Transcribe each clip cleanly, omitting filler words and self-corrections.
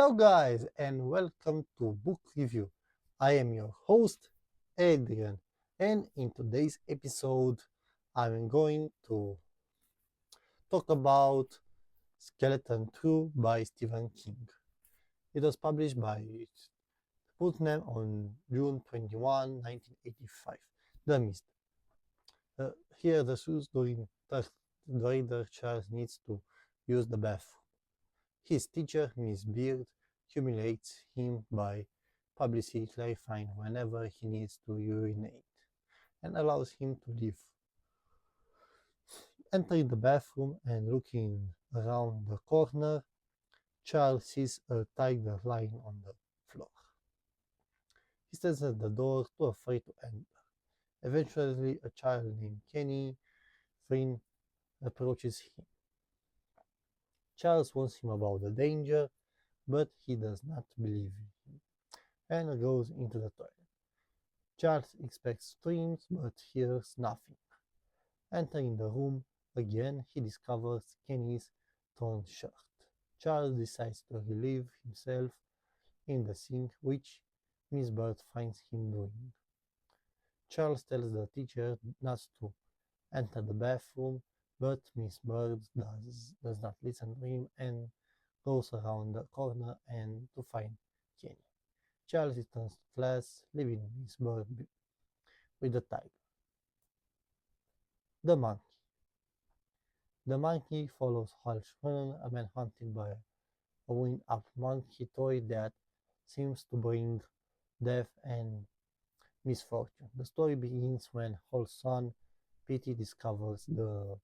Hello, guys, and welcome to Book Review. I am your host, Adrian, and in today's episode, I'm going to talk about Skeleton 2 by Stephen King. It was published by Putnam on June 21, 1985. The Mist. Here, the shoes during the reader Charles needs to use the bathroom. His teacher, Miss Beard, humiliates him by publicly clarifying whenever he needs to urinate and allows him to leave. Entering the bathroom and looking around the corner, Charles sees a tiger lying on the floor. He stands at the door, too afraid to enter. Eventually, a child named Kenny Flynn approaches him. Charles warns him about the danger, but he does not believe him and goes into the toilet. Charles expects screams but hears nothing. Entering the room again, he discovers Kenny's torn shirt. Charles decides to relieve himself in the sink, which Miss Bird finds him doing. Charles tells the teacher not to enter the bathroom, but Miss Bird does not listen to him and goes around the corner and to find Kenny. Charles returns to class, leaving Miss Bird with the tiger. The monkey. The monkey follows Hal Schrennen, a man hunted by a wind-up monkey toy that seems to bring death and misfortune. The story begins when Hal's son, Petey, discovers the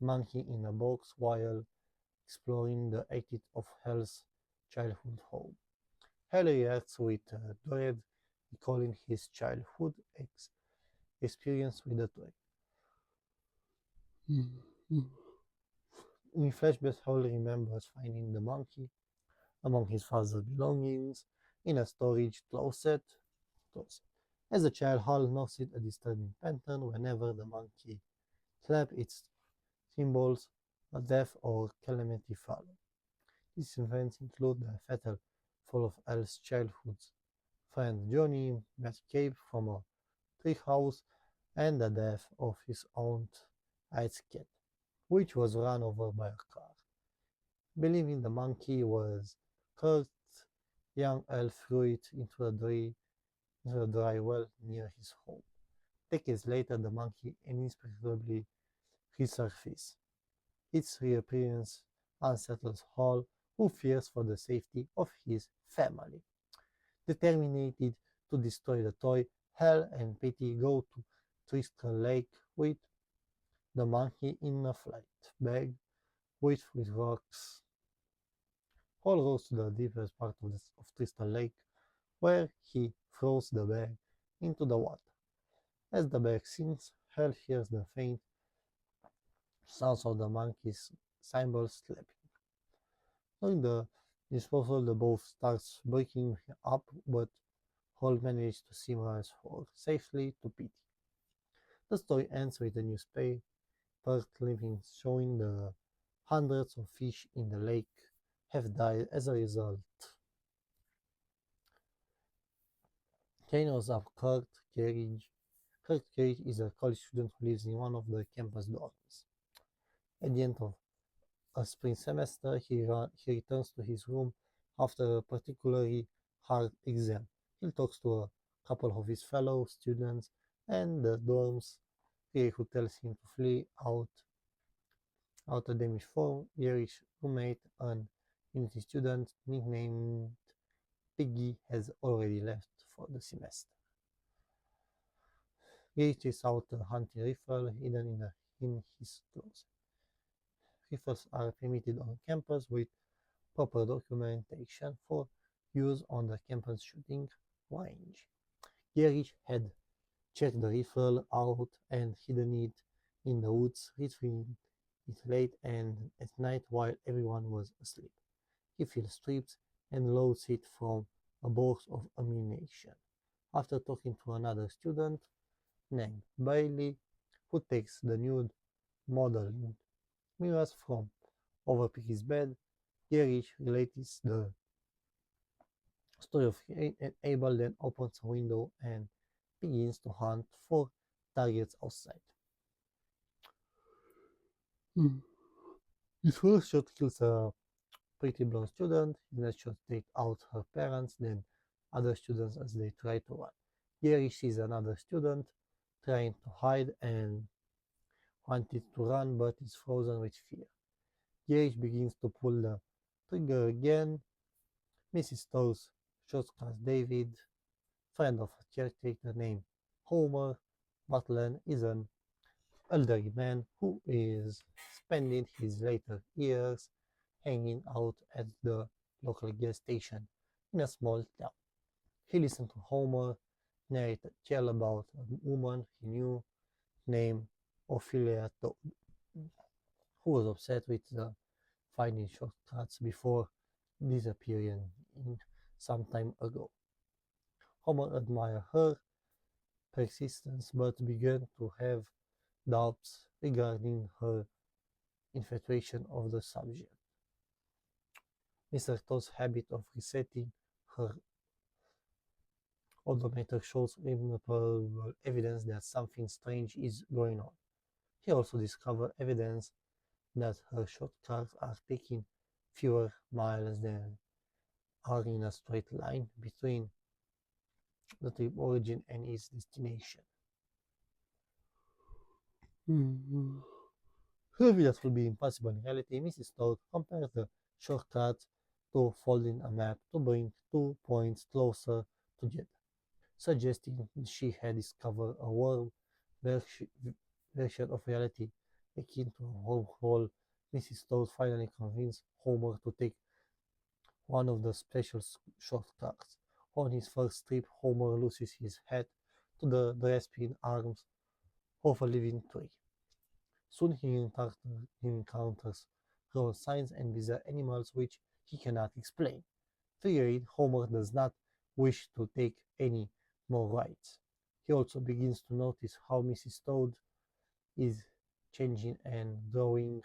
monkey in a box while exploring the attic of Hal's childhood home. Hal reacts with dread, recalling his childhood experience with the toy. In flashbacks, Hal remembers finding the monkey among his father's belongings in a storage closet. As a child, Hal noticed a disturbing pattern whenever the monkey clapped its cymbals, a death or calamity followed. These events include the fatal fall of Hal's childhood friend Johnny McCabe from a treehouse and the death of his aunt Ice Cat, which was run over by a car. Believing the monkey was cursed, young Hal threw it into a dry well near his home. Decades later, the monkey inexplicably resurfaces. Its reappearance unsettles Hal, who fears for the safety of his family. Determined to destroy the toy, Hal and Petey go to Twister Lake with the monkey in a flight bag with rocks. Hal goes to the deepest part of Twister Lake, where he throws the bag into the water. As the bag sinks, Hal hears the faint sounds of the monkey's cymbals slapping. During the disposal, the boat starts breaking up, but Hal manages to swim safely to Petey. The story ends with a newspaper clipping showing the hundreds of fish in the lake have died as a result. Tales of Kurt Carriage. Kurt Carriage is a college student who lives in one of the campus dorms. At the end of a spring semester, he returns to his room after a particularly hard exam. He talks to a couple of his fellow students and the dorm's peer who tells him to flee out a damaged form. Gary's roommate, an Unity student nicknamed Piggy, has already left for the semester. Gary chases out a hunting rifle hidden in his closet. Rifles are permitted on campus with proper documentation for use on the campus shooting range. Gary had checked the rifle out and hidden it in the woods, retrieving it late and at night while everyone was asleep. He feels stripped and loads it from a box of ammunition. After talking to another student named Bailey, who takes the nude model mirrors from over Piggy's bed, Gary relates the Story of Abel then opens a window and begins to hunt for targets outside. Mm. His first shot kills a pretty blonde student. His next shot takes out her parents, then other students as they try to run. Gary sees another student trying to hide and wanted to run but is frozen with fear. Gage begins to pull the trigger again. Mrs. Stowes shotcuts David, friend of a caretaker named Homer. Butler is an elderly man who is spending his later years hanging out at the local gas station in a small town. He listened to Homer narrate a tale about a woman he knew named Ophelia Todd, who was upset with the finding shortcuts before disappearing some time ago. Homer admired her persistence but began to have doubts regarding her infatuation of the subject. Mr. Todd's habit of resetting her odometer shows irrefutable evidence that something strange is going on. He also discovered evidence that her shortcuts are taking fewer miles than are in a straight line between the trip origin and its destination. Surely that would be impossible in reality. Mrs. Todd compared the shortcut to folding a map to bring 2 points closer together, suggesting she had discovered a world version of reality akin to a wormhole. Mrs. Todd finally convinced Homer to take one of the special shortcuts. On his first trip, Homer loses his hat to the grasping arms of a living tree. Soon he encounters road signs and bizarre animals which he cannot explain. Figuring Homer does not wish to take any more rides. He also begins to notice how Mrs. Toad is changing and growing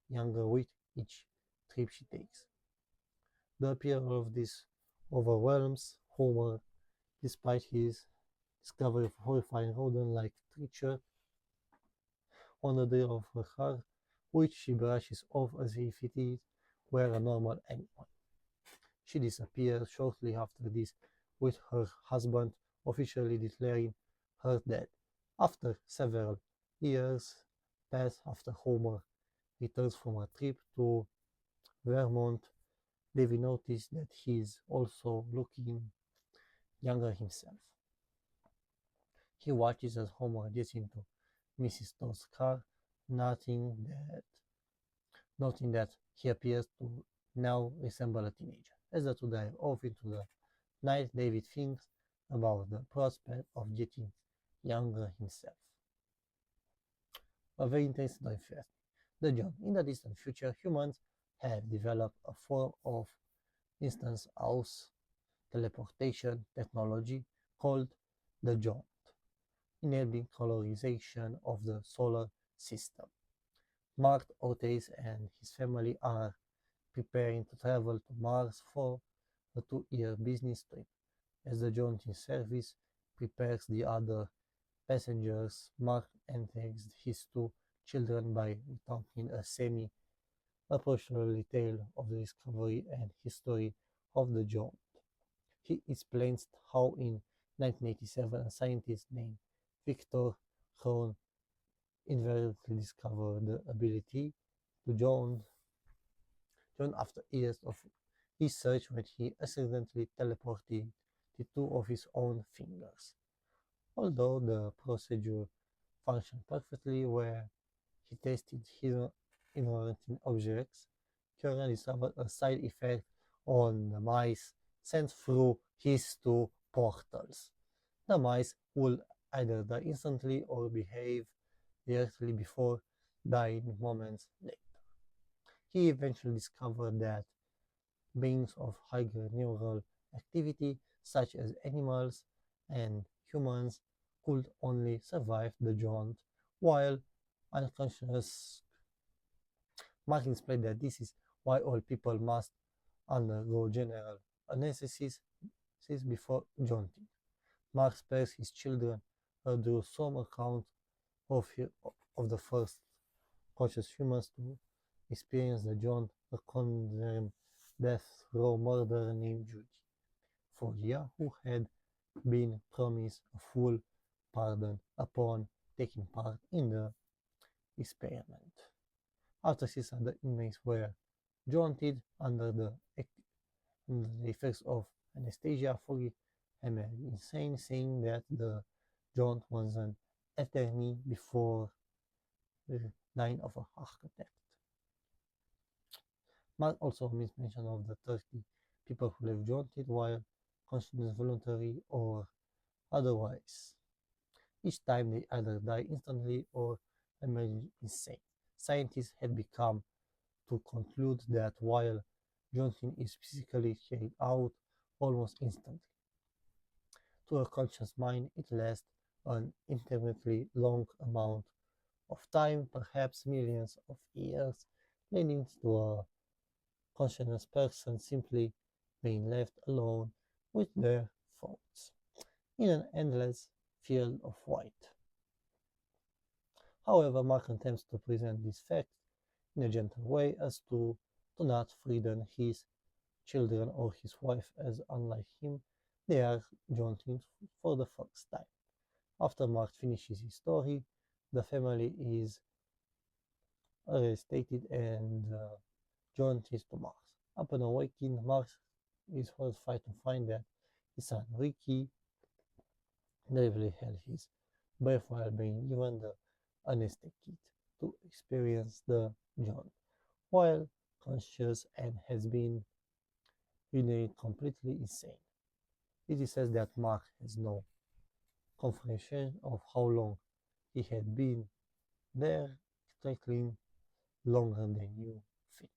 younger with each trip she takes. The appearance of this overwhelms Homer despite his discovery of horrifying rodent-like creature on the day of her car, which she brushes off as if it were a normal animal. She disappears shortly after this, with her husband officially declaring her dead. After several years pass after Homer returns from a trip to Vermont, Davy notices that he is also looking younger himself. He watches as Homer gets into Mrs. Todd's car, noting that he appears to now resemble a teenager. As the two drive off into the night, David thinks about the prospect of getting younger himself. A very interesting first. The John. In the distant future, humans have developed a form of instance house teleportation technology called the Jaunt, enabling colorization of the solar system. Mark Otis and his family are preparing to travel to Mars for a 2-year business trip. As the jaunting service prepares the other passengers, Mark enters his two children by recounting a semi-apocryphal tale of the discovery and history of the jaunt. He explains how in 1987 a scientist named Victor Krohn inadvertently discovered the ability to jaunt after years of research when he accidentally teleported the two of his own fingers. Although the procedure functioned perfectly where he tested his ignorant objects, Curran discovered a side effect on the mice sent through his two portals. The mice would either die instantly or behave directly before dying moments later. He eventually discovered that beings of higher neural activity, such as animals and humans, could only survive the jaunt while unconscious. Martin explained that this is why all people must undergo general anesthesis before Jonty. Mark spares his children a gruesome account of the first conscious humans to experience the John a condemned death row murderer named Judy. Foggia, who had been promised a full pardon upon taking part in the experiment. After 600 inmates were jaunted under the effects of anesthesia, Foggy emerged insane, saying that the jaunt was an eternity before dying of a heart attack. Mark also makes mention of the 30 people who left jaunted while conscious voluntary or otherwise. Each time they either die instantly or emerge insane. Scientists had become to conclude that while jaunting is physically carried out almost instantly, to a conscious mind it lasts an intermittently long amount of time, perhaps millions of years, leading to a conscious person simply being left alone with their thoughts in an endless field of white. However, Mark attempts to present this fact in a gentle way as to not threaten his children or his wife, as unlike him, they are jaunting for the first time. After Mark finishes his story, the family is arrested and jaunted to Mars. Upon awakening, Mark is horrified to find that his son Ricky bravely held his breath while being given the anesthetic kit to experience the jaunt, while conscious and has been rendered completely insane. It is said that Mark has no confirmation of how long he had been there, tackling longer than you think.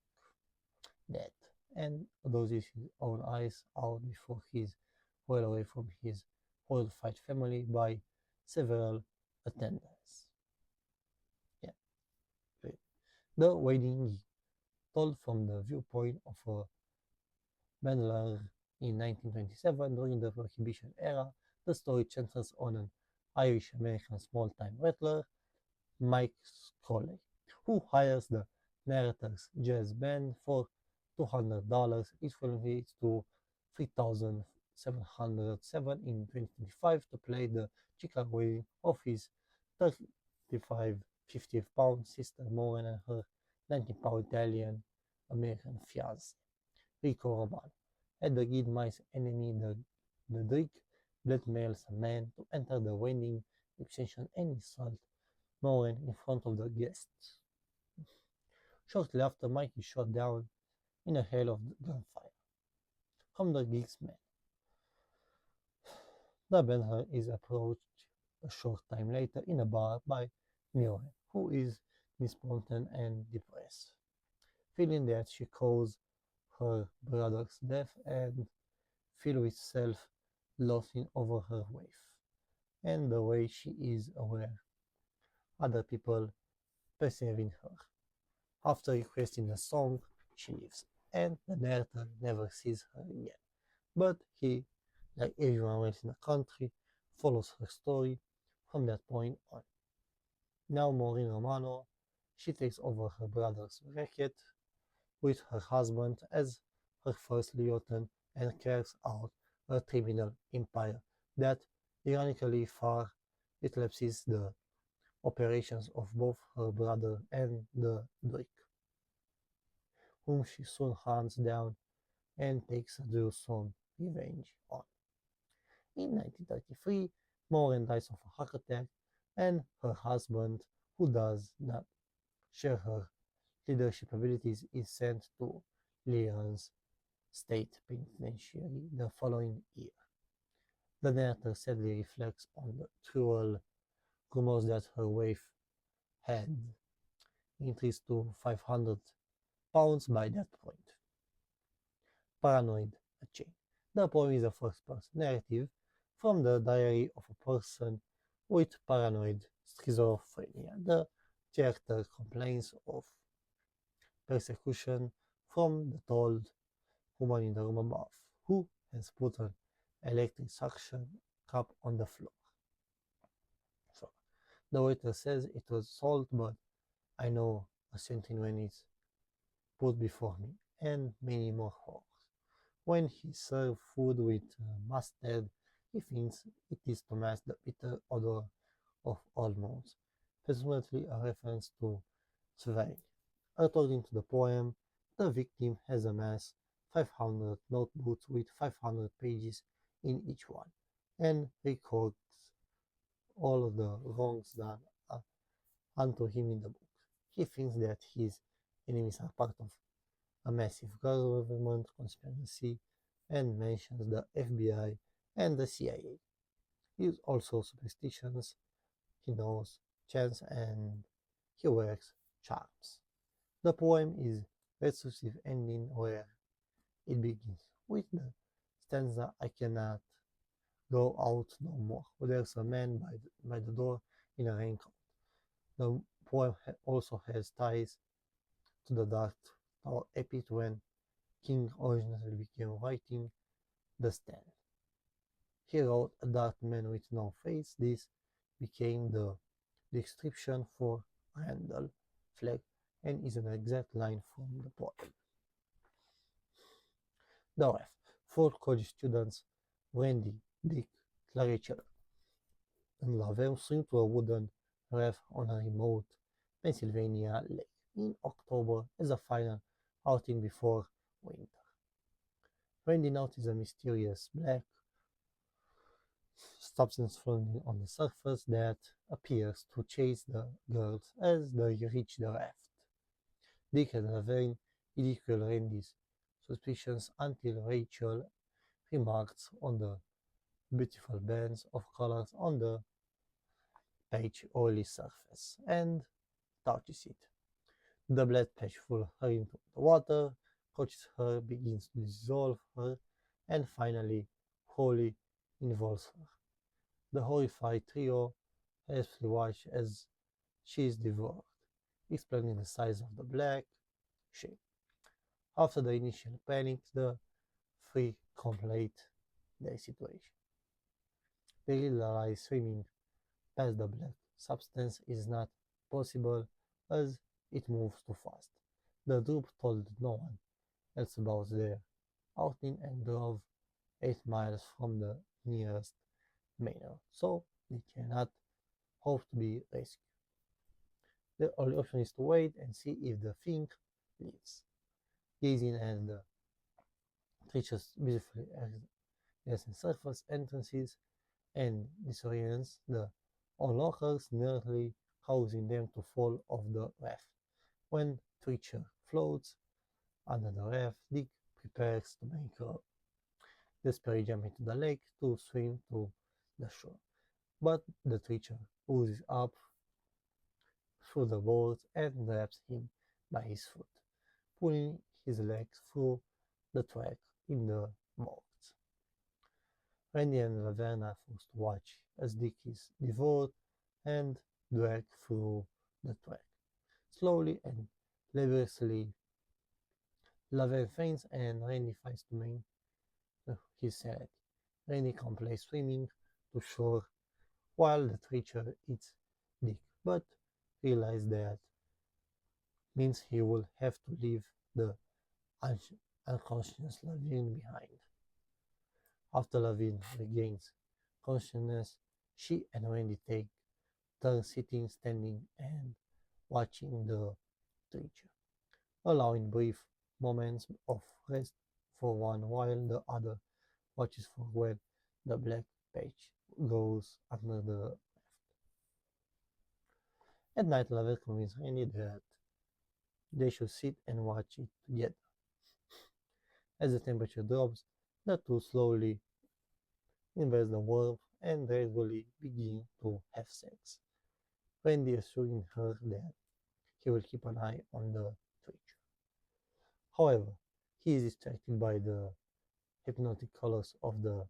That, and loses his own eyes out before he's well away from his horrified family by several attendants. Yeah, great. The wedding told from the viewpoint of a Bandler in 1927 during the Prohibition era. The story centers on an Irish-American small-time rattler, Mike Scully, who hires the narrator's jazz band for $200, equivalent to $3,707 in 2025, to play the Chicago wedding of his 35 50-pound sister Maureen and her 19-pound Italian-American fiancé, Rico Romano. At the Guild-Mice enemy, the Drake blackmails a man to enter the wedding reception and insult Maureen in front of the guests. Shortly after, Mike is shot down in a hail of gunfire from the Geek's men. The Benhur is approached a short time later in a bar by Maureen, who is despondent and depressed, feeling that she caused her brother's death and filled with self-loathing over her wife and the way she is aware other people perceiving her. After requesting the song, she leaves, and the narrator never sees her again. But he, like everyone else in the country, follows her story from that point on. Now Maureen Romano, she takes over her brother's racket with her husband as her first lieutenant and carries out a criminal empire that ironically far eclipses the operations of both her brother and the Drake, whom she soon hunts down and takes a gruesome revenge on. In 1933, Maureen dies of a heart attack, and her husband, who does not share her leadership abilities, is sent to Lyons State Penitentiary the following year. The narrator sadly reflects on the cruel rumors that her weight had increased to 500 pounds by that point. Paranoid, a chain. The poem is a first-person narrative from the diary of a person with paranoid schizophrenia. The character complains of persecution from the tall woman in the room above, who has put an electric suction cup on the floor. So the waiter says it was salt, but I know a something when it's put before me, and many more horrors. When he serves food with mustard, he thinks it is to mask the bitter odor of almonds, presumably a reference to Zweig. According to the poem, the victim has amassed 500 notebooks with 500 pages in each one, and records all of the wrongs done unto him in the book. He thinks that his enemies are part of a massive government conspiracy and mentions the FBI and the CIA. He is also superstitious, he knows chance, and he wears charms. The poem is recursive ending where it begins with the stanza I cannot go out no more. There's a man by the door in a raincoat. The poem also has ties to the Dark Tower epic when King originally began writing The Stand. He wrote a dark man with no face. This became the description for Randall Flagg and is an exact line from the poem. The ref. 4 college students, Randy, Dick, Clarice, and Laverne swim to a wooden raft on a remote Pennsylvania lake in October as a final outing before winter. Randy notices a mysterious black substance floating on the surface that appears to chase the girls as they reach the raft. Dick and Laverne ridicule Randy's suspicions until Rachel remarks on the beautiful bands of colors on the patch oily surface and touches it. The blood patch pulls her into the water, catches her, begins to dissolve her, and finally wholly involves her. The horrified trio helpfully watch as she is devoured, explaining the size of the black shape. After the initial panic, the three contemplate their situation. They realize swimming past the black substance is not possible as it moves too fast. The group told no one else about their outing and drove 8 miles from the nearest manor, so they cannot hope to be rescued. The only option is to wait and see if the thing leaves. Gazing at the creature's beautifully innocent surface entrances and disorients the onlookers, nearly causing them to fall off the raft. When creature floats under the raft, Dick prepares to make a desperate jump into the lake to swim to the shore. But the creature oozes up through the board and grabs him by his foot, pulling his legs through the track in the boat. Randy and Laverne are forced to watch as Dick is devoured and dragged through the track. Slowly and laboriously, Laverne faints and Randy fights to maintain his sanity. Randy complains swimming to shore while the creature eats Dick, but realizes that means he will have to leave the unconscious Laverne behind. After Laverne regains consciousness, she and Randy take turns sitting, standing, and watching the creature, allowing brief moments of rest for one while the other watches for when the black patch goes under the raft. At night, Laverne convinces Randy that they should sit and watch it together. As the temperature drops, the two slowly invest the warmth and gradually begin to have sex. Randy assuring her that he will keep an eye on the creature. However, he is distracted by the hypnotic colors of the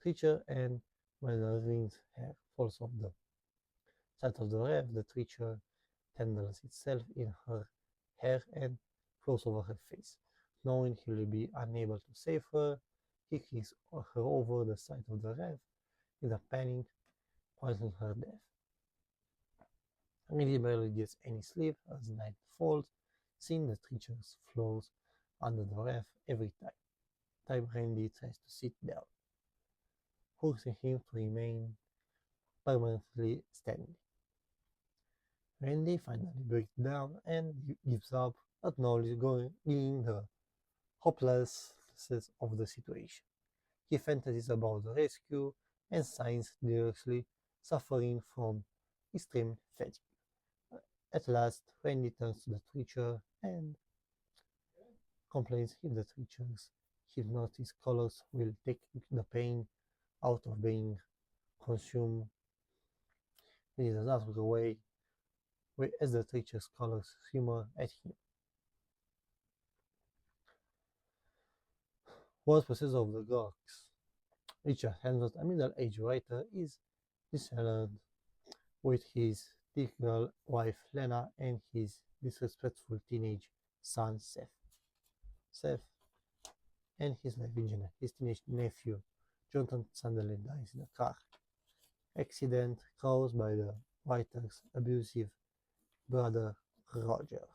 creature, and when Laverine's hair falls off the side of the raft, the creature tangles itself in her hair and flows over her face. Knowing he will be unable to save her, He kicks her over the side of the raft in a panic, causing her death. Randy barely gets any sleep as night falls, seeing the creatures flows under the raft every time Randy tries to sit down, forcing him to remain permanently standing. Randy finally breaks down and gives up, acknowledging the hopelessness of the situation. He fantasies about the rescue and signs directly suffering from extreme fatigue. At last, Randy turns to the creature and complains if the creature's hypnotic colors will take the pain out of being consumed. He does not look away as the creature's colors humor at him. Once possessed of the gods, Richard Hemsworth, a middle-aged writer, is disillusioned with his typical wife Lena and his disrespectful teenage son Seth. Seth and his teenage nephew Jonathan Sunderland dies in a car accident caused by the writer's abusive brother Roger.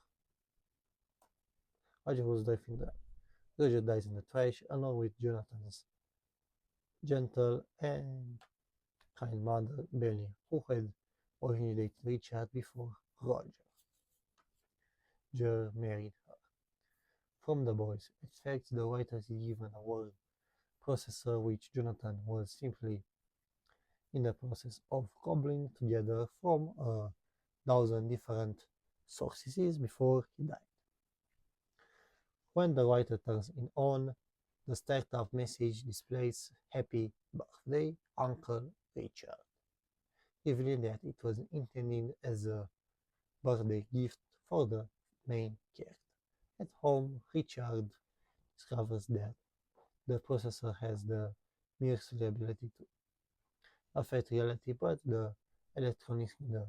Roger dies in the trash along with Jonathan's gentle and kind mother Benny, who had originally dated Richard before Roger married her. From the boys' effects, the writer is given a word processor which Jonathan was simply in the process of cobbling together from 1,000 different sources before he died. When the writer turns it on, the startup message displays "Happy Birthday, Uncle Richard," revealing that it was intended as a birthday gift for the main character. At home, Richard discovers that the processor has the merciless ability to affect reality, but the electronics in the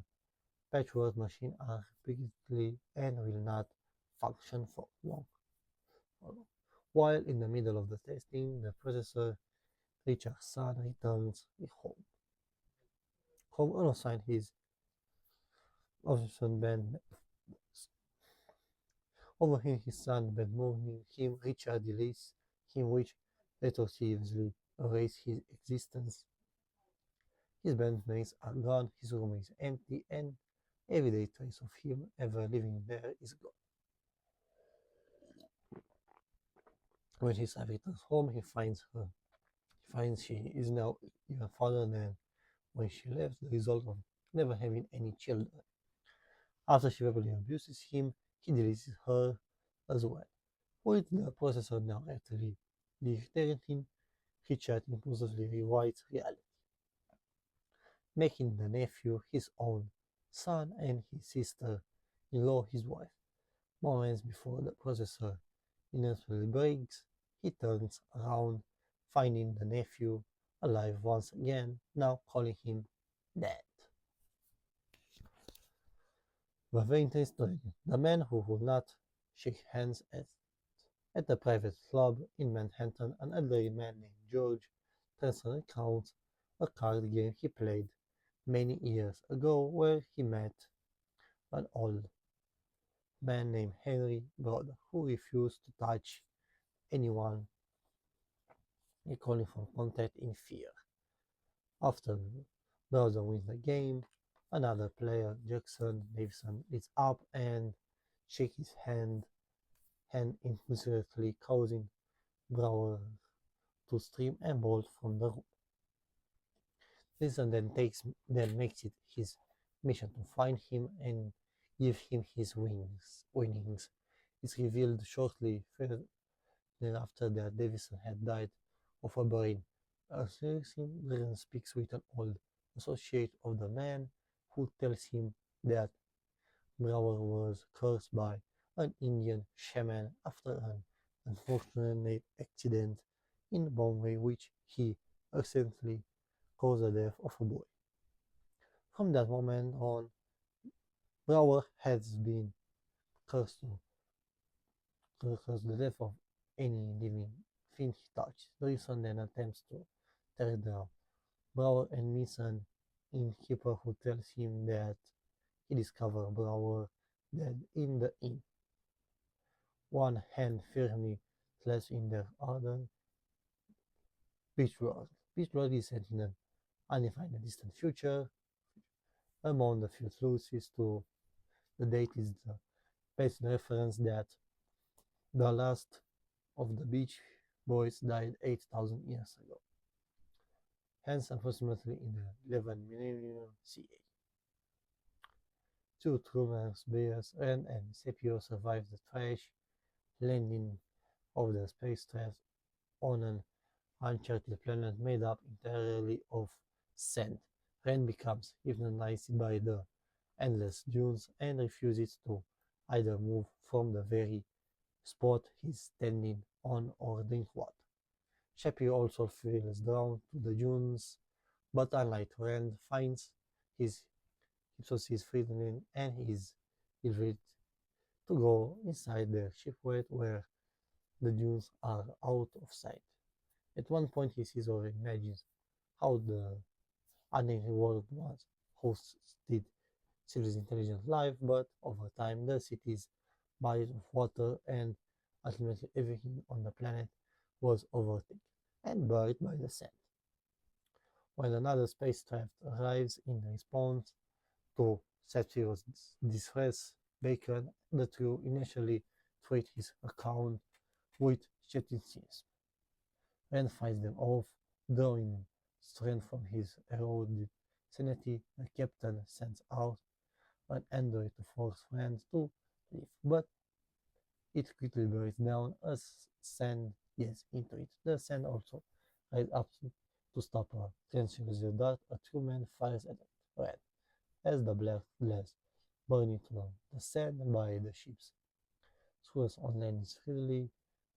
patchwork machine are repeatedly and will not function for long. While in the middle of the testing, the processor Richard's son returns home. Home alongside his awesome band overhearing his son bad mourning him, Richard delays him, which retroactively erases his existence. His bandmates are gone, his room is empty, and every trace of him ever living there is gone. When his wife returns home, he finds she is now even further than when she left, the result of never having any children. After she verbally abuses him, he deletes her as well. With the processor now actively dictating, Richard impulsively rewrites reality, making the nephew his own son and his sister-in-law his wife. Moments before the processor inevitably breaks, he turns around, finding the nephew alive once again, now calling him Dad. The Valentine's story. The man who would not shake hands at a private club in Manhattan, an elderly man named George Tennyson recounts a card game he played many years ago where he met an old man named Henry Broder who refused to touch anyone, calling for contact in fear. After Broder wins the game, another player, Jackson Davison, is up and shakes his hand impulsively, causing Brower to stream and bolt from the room. Davison then makes it his mission to find him and give him his winnings. It's revealed shortly thereafter that Davison had died of a brain Davison speaks with an old associate of the man who tells him that Brower was cursed by an Indian shaman after an unfortunate accident in Bombay which he accidentally caused the death of a boy. From that moment on, Brower has been cursed to curse the death of any living everything he touches. Dorison then attempts to tear it down. Brower and meets an innkeeper who tells him that he discovered Brower dead in the inn. One hand firmly clasped in the other. Beachworld. Beachworld is set in an undefined and distant future. Among the few clues is to the date is the best reference that the last of the Beach Boys died 8,000 years ago, hence approximately in the 11 millennium CE. Two Trummers, Bears, Ren and Sepio survive the crash landing of the spacecraft on an uncharted planet made up entirely of sand. Ren becomes hypnotized by the endless dunes and refuses to either move from the very spot he's standing on or drink water. Shapiro also feels drawn to the dunes, but unlike Ren, finds his hypnosis freezing and is invited to go inside the shipwreck where the dunes are out of sight. At one point he sees or imagines how the unknown world once hosted civilized intelligent life, but over time the city's bodies of water and ultimately everything on the planet was overtaken and buried by the sand. When another spacecraft arrives in response to Sep-Zero's distress, Bacon, the trio initially treat his account with skepticism. Ren fights them off, drawing strength from his eroded sanity. The captain sends out an android to force Ren to leave, but it quickly breaks down as sand gets into it. The sand also rises up to stop a transfuser dart. A crewman fires at Ren as the black glass burns into the sand by the ship's screws on land is really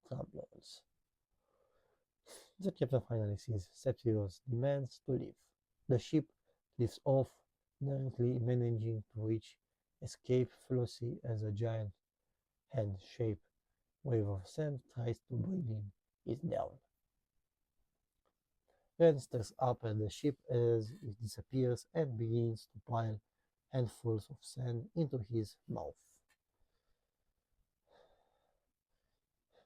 troubles. The captain finally sees Sep-Zero's demands to leave. The ship lifts off, narrowly managing to reach escape velocity as a giant hand-shaped wave of sand tries to bring it down. Ren stares up at the ship as it disappears and begins to pile handfuls of sand into his mouth.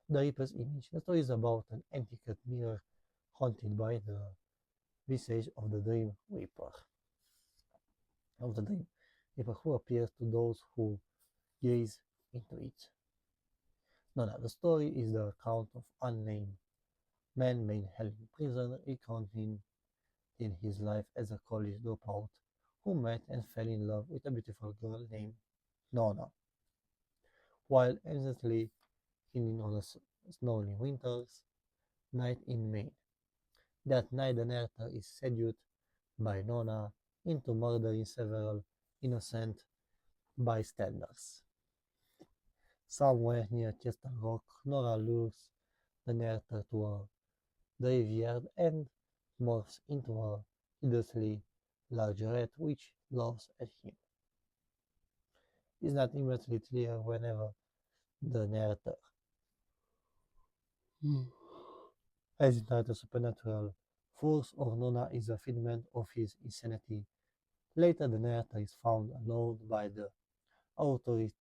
The Reaper's Image. The story is about an antique mirror haunted by the visage of the Dream Reaper. Who appears to those who gaze into it. Nona. The story is the account of unnamed man made held in prison, recounting in his life as a college dropout who met and fell in love with a beautiful girl named Nona. While endlessly keening on a snowy winter's night in Maine. That night the narrator is seduced by Nona into murdering several innocent bystanders. Somewhere near Castle Rock, Nora lures the narrator to a graveyard and morphs into a hideously large rat which laughs at him. It's not immediately clear whenever the narrator as it a supernatural force or Nona is a figment of his insanity. Later the narrator is found alone by the authorities,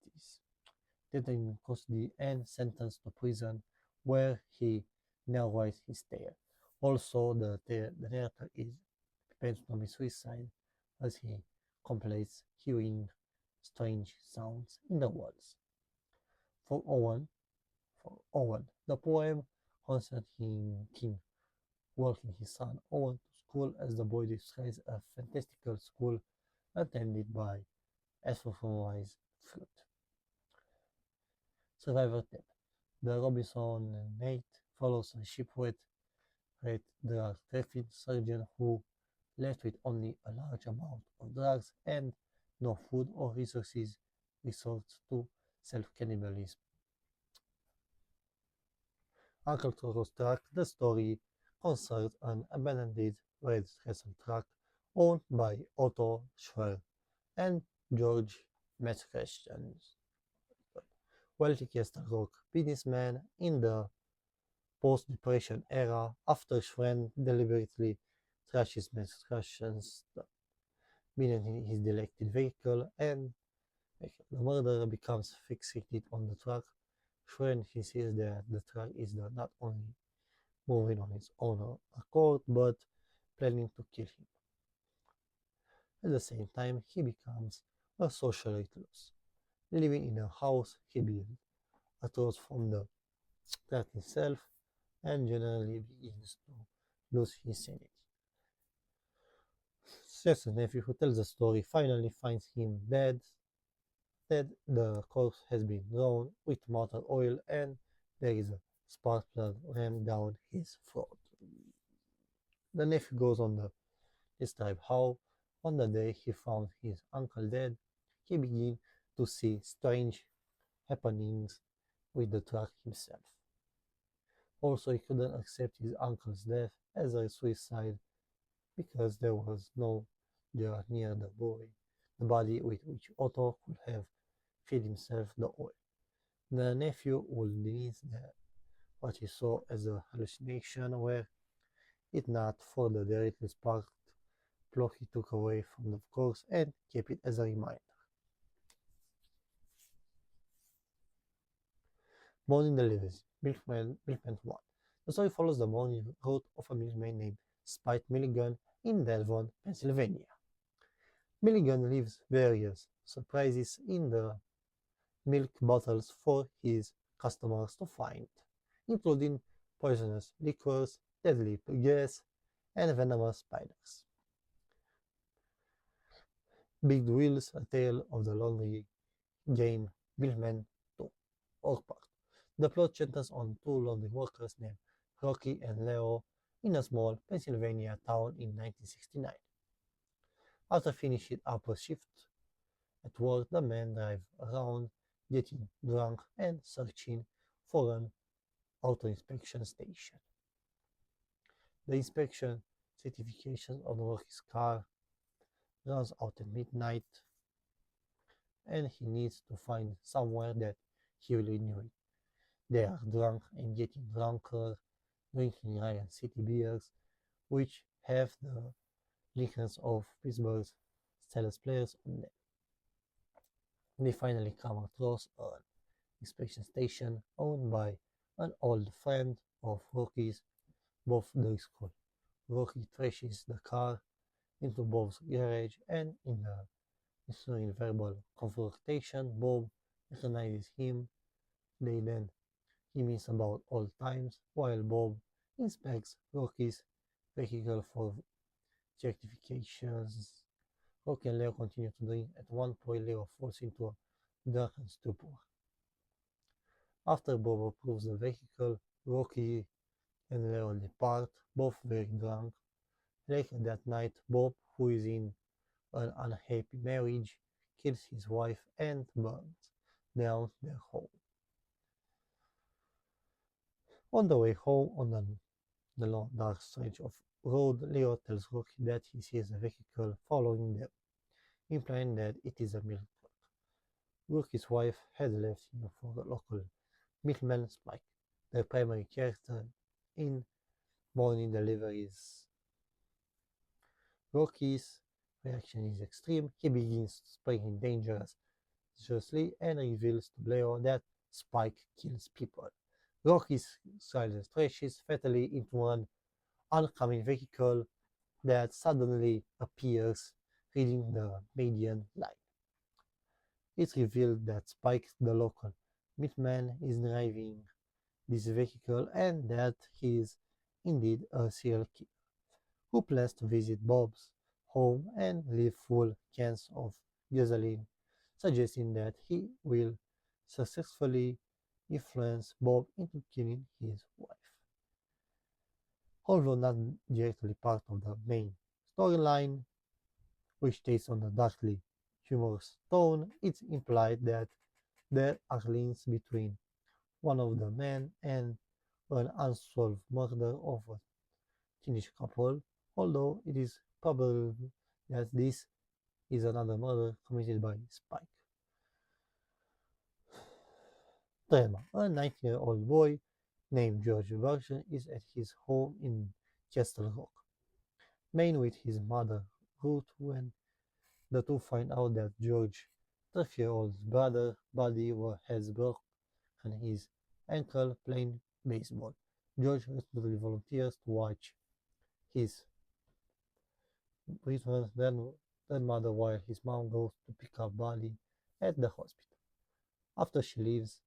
taken in custody and sentenced to prison where he narrates his tale. Also the narrator is prepared to commit suicide as he complains hearing strange sounds in the walls. For Owen, the poem concerns King walking his son Owen to school as the boy describes a fantastical school attended by anthropomorphized fruit. Survivor tip. The Robinsonade follows a shipwrecked drug trafficking surgeon who, left with only a large amount of drugs and no food or resources, resorts to self-cannibalism. Uncle Toro's truck. The story concerns an abandoned red wrestle truck owned by Otto Schwer and George Metzgerstens, wealthy Castle Rock businessman in the post-Depression era after Schwen deliberately trashes Menstruations beneath his elected vehicle and the murderer becomes fixated on the truck. Schwen he sees that the truck is not only moving on its own accord but planning to kill him. At the same time, he becomes a social recluse, living in a house he built across from the truck himself and generally begins to lose his sanity. Seth's nephew, who tells the story, finally finds him dead. Dead, the corpse has been drowned with motor oil, and there is a spark plug rammed down his throat. The nephew goes on to describe how, on the day he found his uncle dead, he began to see strange happenings with the truck himself. Also, he couldn't accept his uncle's death as a suicide because there was no jar near the body with which Otto could have filled himself the oil. The nephew would deny that what he saw as a hallucination were it not for the directly sparked plug he took away from the course and kept it as a reminder. Morning deliveries. Milkman 1. The story follows the morning route of a milkman named Spike Milligan in Delvon, Pennsylvania. Milligan leaves various surprises in the milk bottles for his customers to find, including poisonous liquors, deadly gas, and venomous spiders. Big Wheels, A Tale of the Lonely Game, Milkman 2, or Part. The plot centers on two lonely workers named Rocky and Leo in a small Pennsylvania town in 1969. After finishing up a shift at work, the men drive around, getting drunk and searching for an auto inspection station. The inspection certification on Rocky's car runs out at midnight, and he needs to find somewhere that he will renew it. They are drunk and getting drunker, drinking Ryan City beers, which have the likeness of Pittsburgh's Steelers players on them. They finally come across an inspection station owned by an old friend of Rocky's, Bob Driscoll. Rocky trashes the car into Bob's garage, and in the ensuing verbal confrontation, Bob recognizes him. They then reminisce about old times, while Bob inspects Rocky's vehicle for certifications. Rocky and Leo continue to drink. At one point, Leo falls into a drunken stupor. After Bob approves the vehicle, Rocky and Leo depart, both very drunk. Later that night, Bob, who is in an unhappy marriage, kills his wife and burns down their home. On the way home, on the long dark stretch of road, Leo tells Rocky that he sees a vehicle following them, implying that it is a milk truck. Rocky's wife had left him for a local milkman, Spike, the primary character in Morning Deliveries. Rocky's reaction is extreme. He begins spraying dangerously and reveals to Leo that Spike kills people. Rocky's silence crashes fatally into an oncoming vehicle that suddenly appears, reading the median line. It's revealed that Spike, the local milkman, is driving this vehicle and that he is indeed a serial killer who plans to visit Bob's home and leave full cans of gasoline, suggesting that he will successfully influence Bob into killing his wife. Although not directly part of the main storyline, which takes on a darkly humorous tone, it's implied that there are links between one of the men and an unsolved murder of a teenage couple, although it is probable that this is another murder committed by Spike. Drama. A 19-year-old boy named George Berger, is at his home in Castle Rock, Maine with his mother Ruth when the two find out that George's 12-year-old brother Buddy has broken his ankle playing baseball. George reluctantly volunteers to watch his returns grandmother while his mom goes to pick up Buddy at the hospital. After she leaves,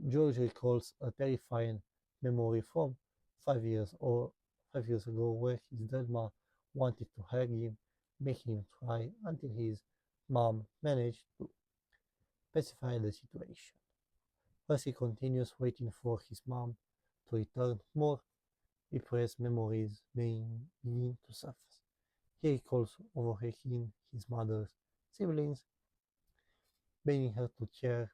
George recalls a terrifying memory from 5 years ago where his grandma wanted to hug him, making him cry until his mom managed to pacify the situation. As he continues waiting for his mom to return, more repressed memories begin to surface. He recalls overtaking his mother's siblings, begging her to care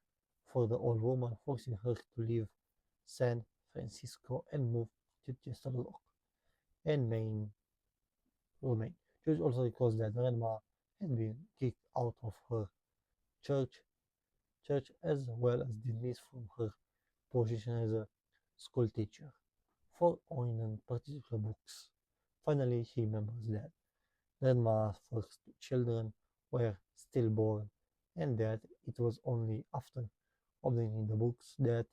for the old woman, forcing her to leave San Francisco and move to Castle Rock and Maine remain. George also recalls that grandma had been kicked out of her church, church as well as dismissed from her position as a school teacher for owning particular books. Finally, he remembers that grandma's first two children were stillborn and that it was only after obtaining the books that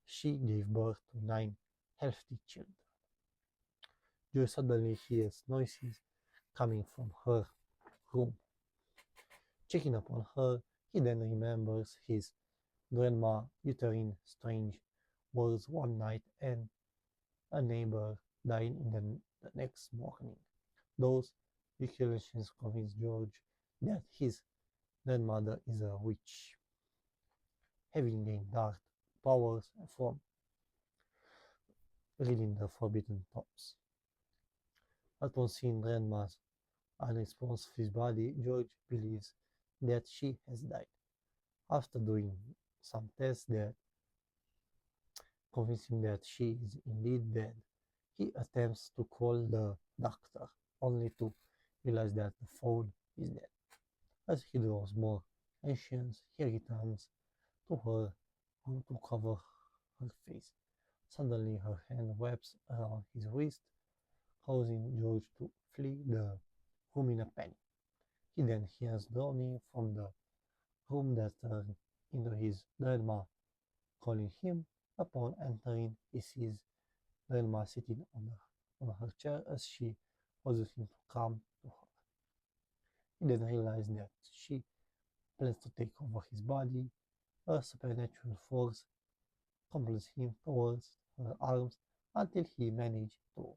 she gave birth to 9 healthy children. Joy suddenly hears noises coming from her room. Checking upon her, he then remembers his grandma uttering strange words one night and a neighbor dying in the next morning. Those recollections convince George that his grandmother is a witch, having gained dark powers from reading the forbidden tomes. Upon seeing grandma's unresponsive body, George believes that she has died. After doing some tests that convince him that she is indeed dead, he attempts to call the doctor, only to realize that the phone is dead. As he grows more anxious, he returns to her room to cover her face. Suddenly, her hand wraps around his wrist, causing George to flee the room in a panic. He then hears groaning from the room that turns into his grandma calling him. Upon entering, he sees grandma sitting on her chair as she urges him to come to her. He then realizes that she plans to take over his body. A supernatural force compels him towards her arms until he manages to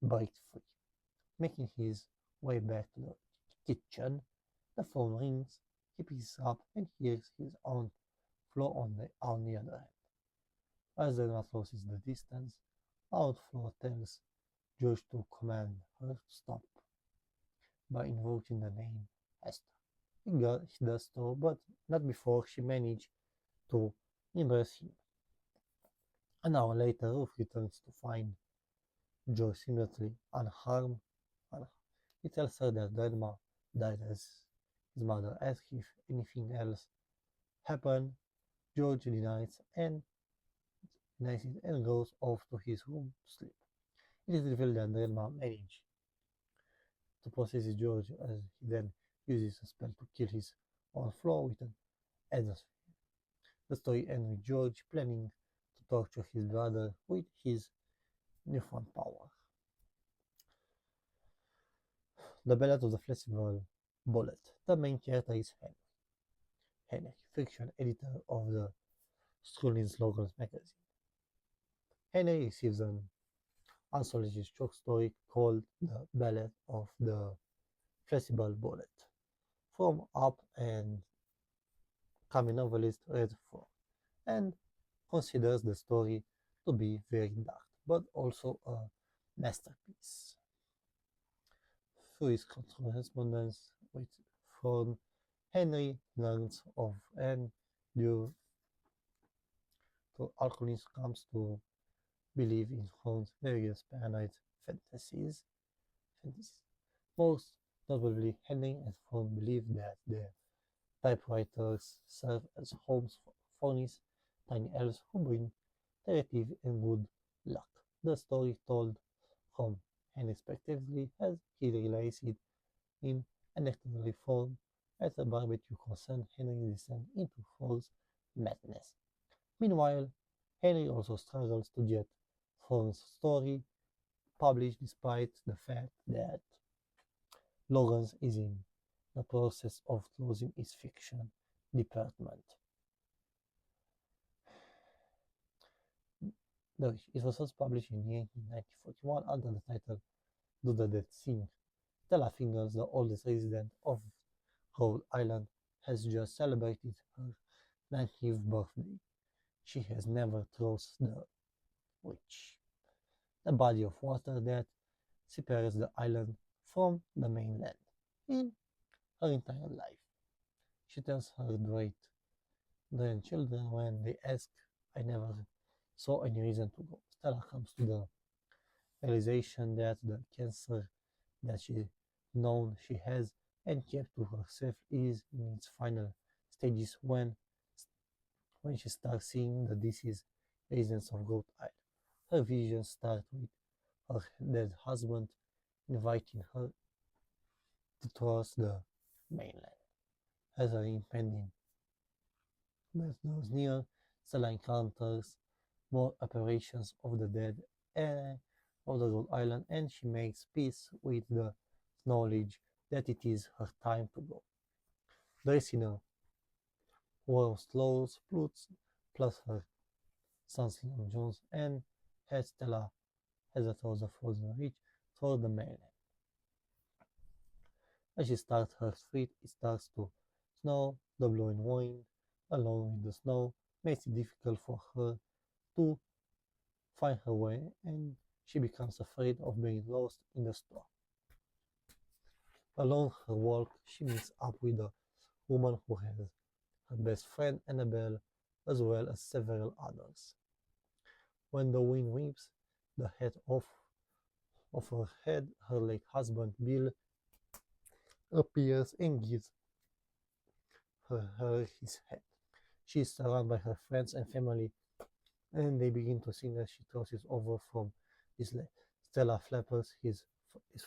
break free. Making his way back to the kitchen, the phone rings. He picks up and hears his aunt Flo on the other hand. As the gun closes the distance, Aunt Flo tells George to command her to stop by invoking the name Esther. He does so, but not before she manages to embrace him. An hour later, Ruth returns to find George immediately unharmed. He tells her that grandma died as his mother asks if anything else happened. George denies it and goes off to his room to sleep. It is revealed that grandma managed to possess George as he then uses a spell to kill his own Flo with an exorcism. The story ends with George planning to torture his brother with his newfound power. The Ballad of the Flexible Bullet. The main character is Henry. Henry, fiction editor of the Schullins Locals magazine. Henry receives an anthology short story called The Ballad of the Flexible Bullet from up and coming novelist Red Ford and considers the story to be very dark but also a masterpiece. Through his correspondence with Ford, Henry learns of and due to alchemist comes to believe in Ford's various paranoid fantasies. Most notably, Henry and Ford believe that their typewriters serve as homes for phonies, tiny elves who bring narrative, and good luck. The story told from unexpectedly as he realized it in unexpectedly form as a barbecue concern Henry descend into false madness. Meanwhile, Henry also struggles to get Thorne's story published despite the fact that Lawrence is in the process of closing his fiction department. It was first published in 1941 under the title Do the Dead Sing. Stella Fingers, the oldest resident of Rhode Island, has just celebrated her 90th birthday. She has never crossed the reach, the body of water that separates the island from the mainland, in her entire life. She tells her grandchildren when they ask, I never saw any reason to go. Stella comes to the realization that the cancer that she known she has and kept to herself is in its final stages when she starts seeing the disease reasons of Goat Island. Her visions start with her dead husband inviting her to cross the mainland. As her impending death draws near, Stella encounters more apparitions of the dead of the Goat Island, and she makes peace with the knowledge that it is her time to go. Dracina Worms Laws plus her sons Leon Jones and head Stella as a toes of frozen reach toward the mainland. As she starts her street, it starts to snow. The blowing wind, along with the snow, makes it difficult for her to find her way, and she becomes afraid of being lost in the storm. Along her walk, she meets up with a woman who has her best friend Annabelle, as well as several others. When the wind whips the head off of her head, her late husband Bill appears and gives her his head. She is surrounded by her friends and family, and they begin to sing as she crosses over from his leg. Stella Flappers is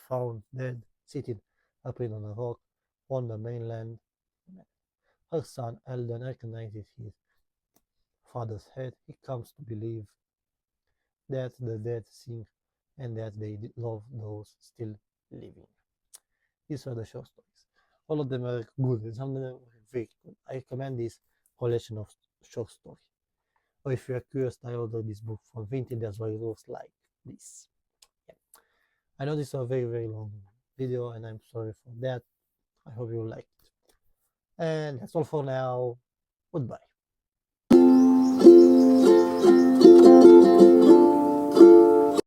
found dead, sitting upright on a rock on the mainland. Her son Eldon recognizes his father's head. He comes to believe that the dead sing and that they love those still living. These were the short stories. All of them are good and some of them are very good. I recommend this collection of short stories. Or if you are curious, I ordered this book from Vinted as well. It looks like this. Yeah. I know this is a very, very long video and I'm sorry for that. I hope you liked it. And that's all for now. Goodbye.